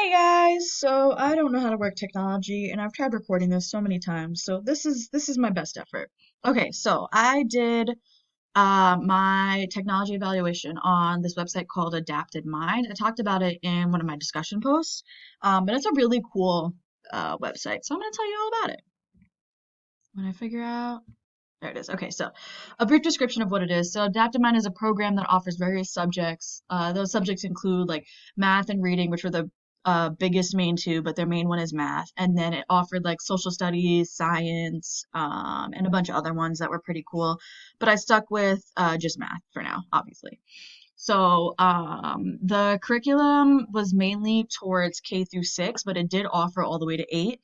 Hey guys, so I don't know how to work technology and I've tried recording this so many times. So this is my best effort. Okay, so I did my technology evaluation on this website called Adapted Mind. I talked about it in one of my discussion posts. But it's a really cool website. So I'm going to tell you all about it. When I figure out there it is. Okay, so a brief description of what it is. So Adaptive Mind is a program that offers various subjects. Those subjects include like math and reading, which were the biggest main two, but their main one is math. And then it offered like social studies, science, and a bunch of other ones that were pretty cool. But I stuck with just math for now, obviously. So the curriculum was mainly towards K through 6, but it did offer all the way to 8.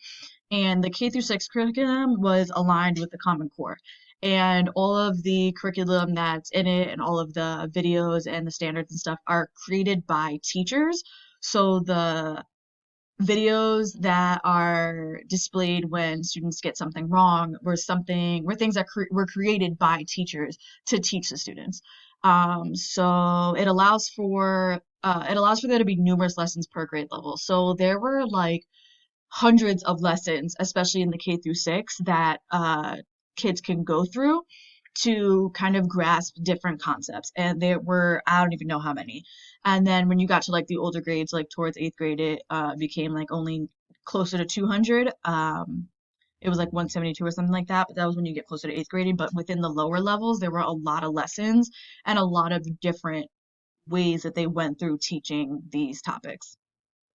And the K through 6 curriculum was aligned with the Common Core. And all of the curriculum that's in it and all of the videos and the standards and stuff are created by teachers. So the videos that are displayed when students get something wrong were things that were created by teachers to teach the students. So it allows for there to be numerous lessons per grade level. So there were like hundreds of lessons, especially in the K through 6, that kids can go through to kind of grasp different concepts. And there were, I don't even know how many. And then when you got to like the older grades, like towards 8th grade, it became like only closer to 200. It was like 172 or something like that, but that was when you get closer to 8th grade. But within the lower levels, there were a lot of lessons and a lot of different ways that they went through teaching these topics.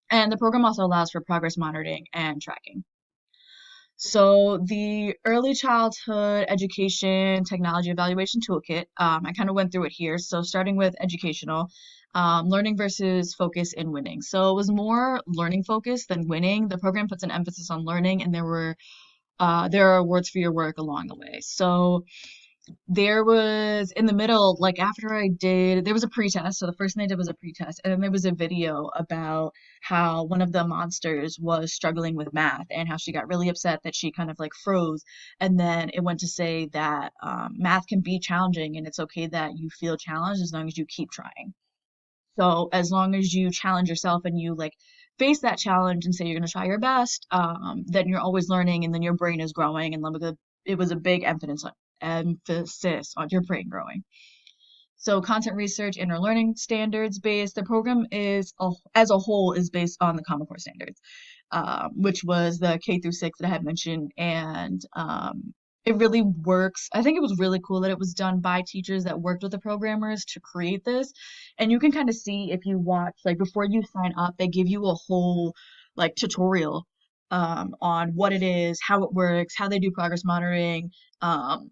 And the program also allows for progress monitoring and tracking. So the early childhood education technology evaluation toolkit, I kind of went through it here. So starting with educational, learning versus focus in winning. So it was more learning focused than winning. The program puts an emphasis on learning, and there are awards for your work along the way. So there was in the middle, like after there was a pretest. So the first thing I did was a pretest, and then there was a video about how one of the monsters was struggling with math and how she got really upset that she kind of like froze. And then it went to say that math can be challenging and it's okay that you feel challenged as long as you keep trying. So as long as you challenge yourself and you like face that challenge and say you're going to try your best, then you're always learning and then your brain is growing. And it was a big emphasis on your brain growing. So content research and our learning standards based. The program as a whole is based on the Common Core standards, which was the K through 6 that I had mentioned, and it really works. I think it was really cool that it was done by teachers that worked with the programmers to create this, and you can kind of see if you watch like before you sign up, they give you a whole like tutorial on what it is, how it works, how they do progress monitoring,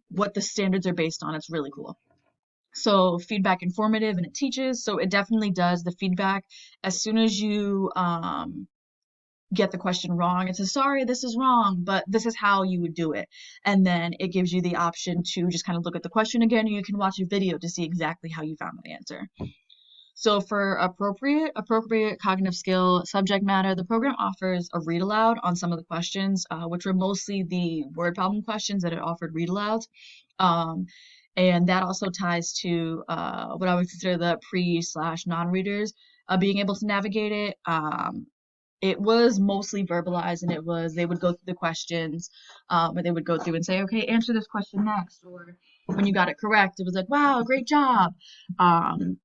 what the standards are based on. It's really cool. So feedback informative and it teaches. So it definitely does the feedback as soon as you get the question wrong. It says, sorry, this is wrong, but this is how you would do it. And then it gives you the option to just kind of look at the question again, and you can watch a video to see exactly how you found the answer. So for appropriate cognitive skill subject matter, the program offers a read aloud on some of the questions, which were mostly the word problem questions that it offered read alouds. Um, and that also ties to what I would consider the pre/slash non-readers being able to navigate it. It was mostly verbalized, and they would go through the questions, or they would go through and say, okay, answer this question next, or when you got it correct, it was like, wow, great job. Um,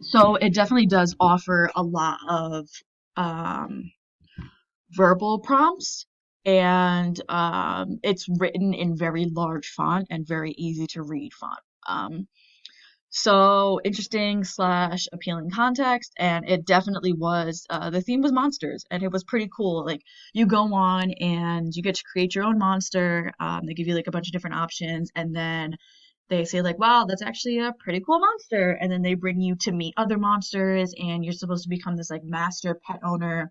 so it definitely does offer a lot of um, verbal prompts, and it's written in very large font and very easy to read font. So interesting slash appealing context, and it definitely was. The theme was monsters, and it was pretty cool. Like you go on and you get to create your own monster. They give you like a bunch of different options, and then they say like, "Wow, that's actually a pretty cool monster," and then they bring you to meet other monsters, and you're supposed to become this like master pet owner,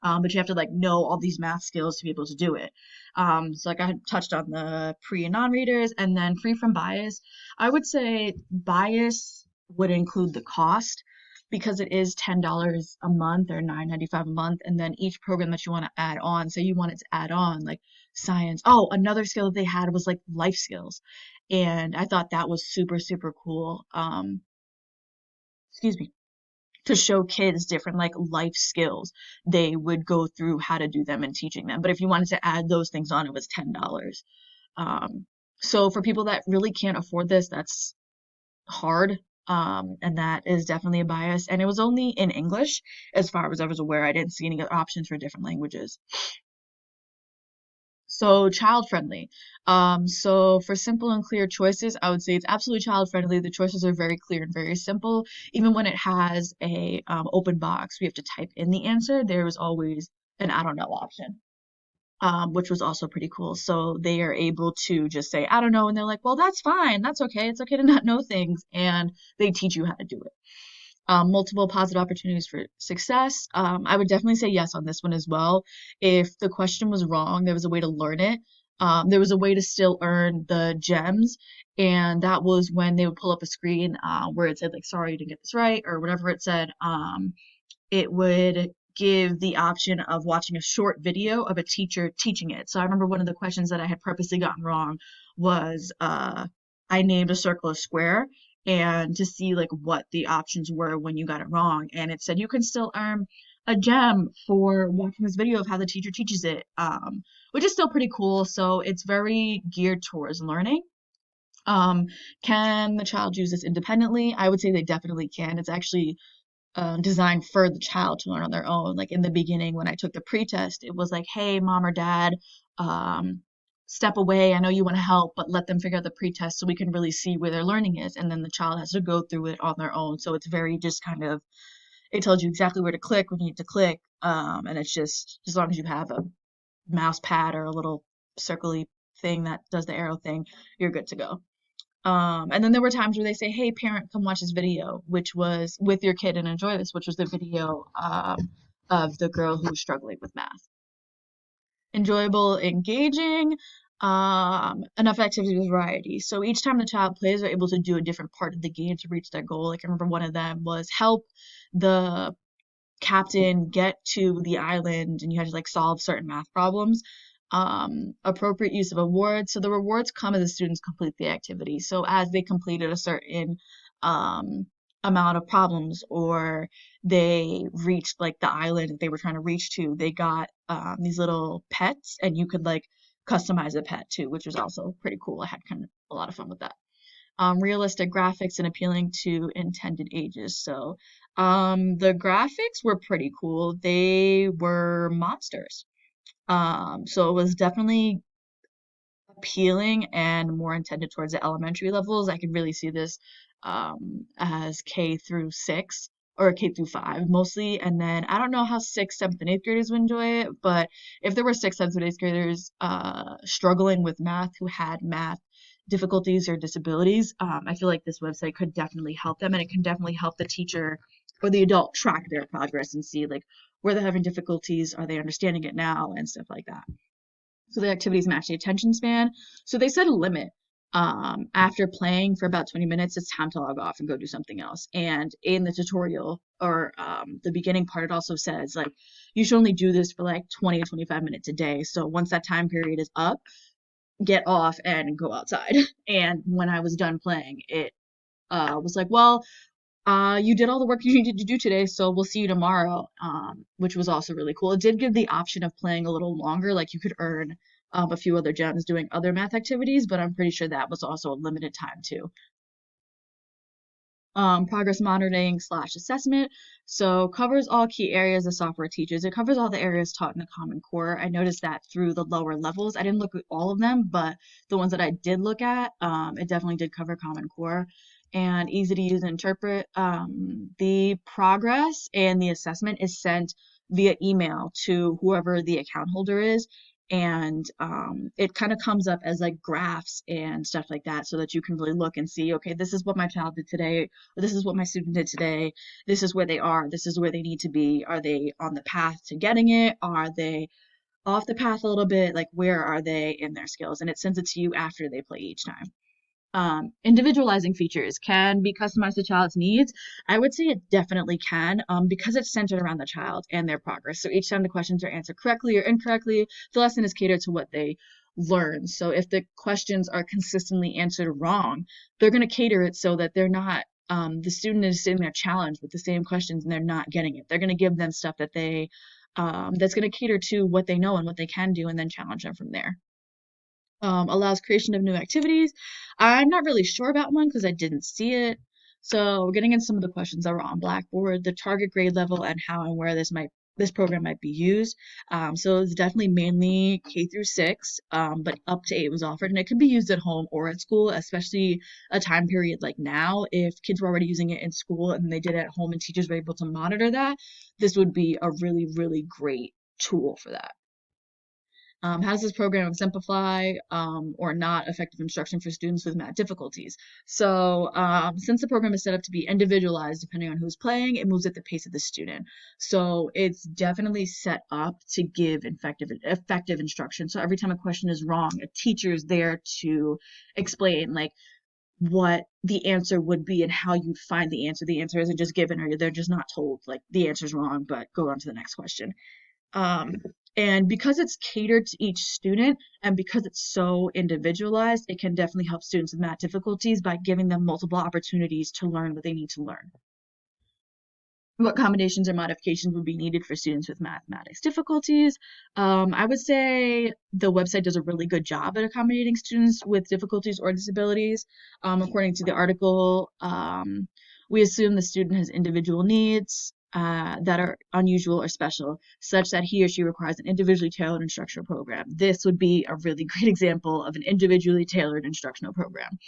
but you have to like know all these math skills to be able to do it. So like I had touched on the pre and non-readers, and then free from bias. I would say bias would include the cost because it is $10 a month or $9.95 a month, and then each program that you want to add on. Say you wanted to add on like science. Oh, another skill that they had was like life skills, and I thought that was super super cool. Excuse me. to show kids different like life skills. They would go through how to do them and teaching them. But if you wanted to add those things on, it was $10. Um, so for people that really can't afford this, that's hard. And that is definitely a bias. And it was only in English, as far as I was aware. I didn't see any other options for different languages. So child friendly. So for simple and clear choices, I would say it's absolutely child friendly. The choices are very clear and very simple. Even when it has a open box, we have to type in the answer. There is always an I don't know option. Which was also pretty cool. So they are able to just say, I don't know. And they're like, well, that's fine. That's okay. It's okay to not know things. And they teach you how to do it. Multiple positive opportunities for success. I would definitely say yes on this one as well. If the question was wrong, there was a way to learn it. There was a way to still earn the gems. And that was when they would pull up a screen where it said, like, sorry, you didn't get this right, or whatever it said. It would give the option of watching a short video of a teacher teaching it. So I remember one of the questions that I had purposely gotten wrong was I named a circle a square and to see like what the options were when you got it wrong. And it said you can still earn a gem for watching this video of how the teacher teaches it, which is still pretty cool. So it's very geared towards learning. Um, can the child use this independently? I would say they definitely can. It's actually designed for the child to learn on their own. Like in the beginning, when I took the pretest, it was like, hey, mom or dad, um, step away. I know you want to help, but let them figure out the pretest so we can really see where their learning is. And then the child has to go through it on their own. So it's very just kind of, it tells you exactly where to click when you need to click. And it's just, as long as you have a mouse pad or a little circly thing that does the arrow thing, you're good to go. And then there were times where they say, hey, parent, come watch this video, which was with your kid and enjoy this, which was the video of the girl who was struggling with math. Enjoyable, engaging, enough activity with variety. So each time the child plays, they're able to do a different part of the game to reach their goal. Like I remember one of them was help the captain get to the island and you had to like solve certain math problems. Appropriate use of awards. So the rewards come as the students complete the activity. So as they completed a certain um, amount of problems or they reached like the island that they were trying to reach to, they got these little pets and you could like customize a pet too, which was also pretty cool. I had kind of a lot of fun with that. Realistic graphics and appealing to intended ages. So the graphics were pretty cool. They were monsters. So it was definitely appealing and more intended towards the elementary levels. I could really see this as K through 6 or K through 5 mostly. And then I don't know how 6th, 7th, and 8th graders would enjoy it, but if there were 6th, 7th, and 8th graders struggling with math who had math difficulties or disabilities, I feel like this website could definitely help them and it can definitely help the teacher or the adult track their progress and see like where they're having difficulties, are they understanding it now, and stuff like that. So the activities match the attention span. So they set a limit. After playing for about 20 minutes, it's time to log off and go do something else. And in the tutorial or the beginning part, it also says like you should only do this for like 20 to 25 minutes a day. So once that time period is up, get off and go outside. And when I was done playing, it was like, well, you did all the work you needed to do today, so we'll see you tomorrow, which was also really cool. It did give the option of playing a little longer, like you could earn a few other gems doing other math activities, but I'm pretty sure that was also a limited time too. Progress monitoring slash assessment. So covers all key areas the software teaches. It covers all the areas taught in the Common Core. I noticed that through the lower levels. I didn't look at all of them, but the ones that I did look at, it definitely did cover Common Core and easy to use and interpret. The progress and the assessment is sent via email to whoever the account holder is, and it kind of comes up as like graphs and stuff like that so that you can really look and see, okay, this is what my child did today, or this is what my student did today, this is where they are, this is where they need to be, are they on the path to getting it, are they off the path a little bit, like where are they in their skills, and it sends it to you after they play each time. Individualizing features can be customized to child's needs. I would say it definitely can, because it's centered around the child and their progress. So each time the questions are answered correctly or incorrectly, the lesson is catered to what they learn. So if the questions are consistently answered wrong, they're going to cater it so that they're not the student is sitting there challenged with the same questions and they're not getting it. They're going to give them stuff that's going to cater to what they know and what they can do, and then challenge them from there. Allows creation of new activities. I'm not really sure about one because I didn't see it. So getting into some of the questions that were on Blackboard, the target grade level and how and where this program might be used. So it's definitely mainly K through 6, but up to 8 was offered, and it could be used at home or at school, especially a time period like now. If kids were already using it in school and they did it at home and teachers were able to monitor that, this would be a really, really great tool for that. How does this program exemplify or not effective instruction for students with math difficulties? So, since the program is set up to be individualized depending on who's playing, it moves at the pace of the student. So, it's definitely set up to give effective instruction. So, every time a question is wrong, a teacher is there to explain, like, what the answer would be and how you'd find the answer. The answer isn't just given, or they're just not told, like, the answer's wrong, but go on to the next question. Um, and because it's catered to each student and because it's so individualized, it can definitely help students with math difficulties by giving them multiple opportunities to learn what they need to learn. What accommodations or modifications would be needed for students with mathematics difficulties? I would say the website does a really good job at accommodating students with difficulties or disabilities. According to the article, we assume the student has individual needs that are unusual or special, such that he or she requires an individually tailored instructional program. This would be a really great example of an individually tailored instructional program.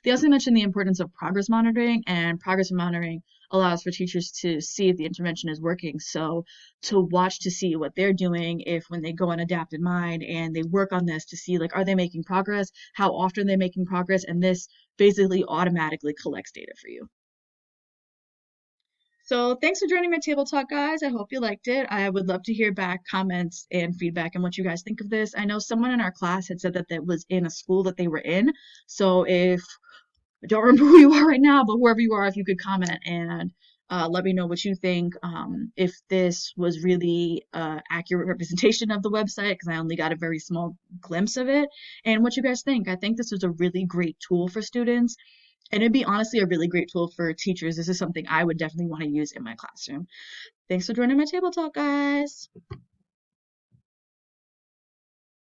They also mentioned the importance of progress monitoring, and progress monitoring allows for teachers to see if the intervention is working. So to watch to see what they're doing, if when they go on Adapted Mind and they work on this to see, like, are they making progress? How often are they making progress? And this basically automatically collects data for you. So thanks for joining my table talk, guys. I hope you liked it. I would love to hear back comments and feedback and what you guys think of this. I know someone in our class had said that that was in a school that they were in. So if I don't remember who you are right now, but whoever you are, if you could comment and let me know what you think. If this was really accurate representation of the website, because I only got a very small glimpse of it, and what you guys think. I think this was a really great tool for students, and it'd be honestly a really great tool for teachers. This is something I would definitely want to use in my classroom. Thanks for joining my table talk, guys.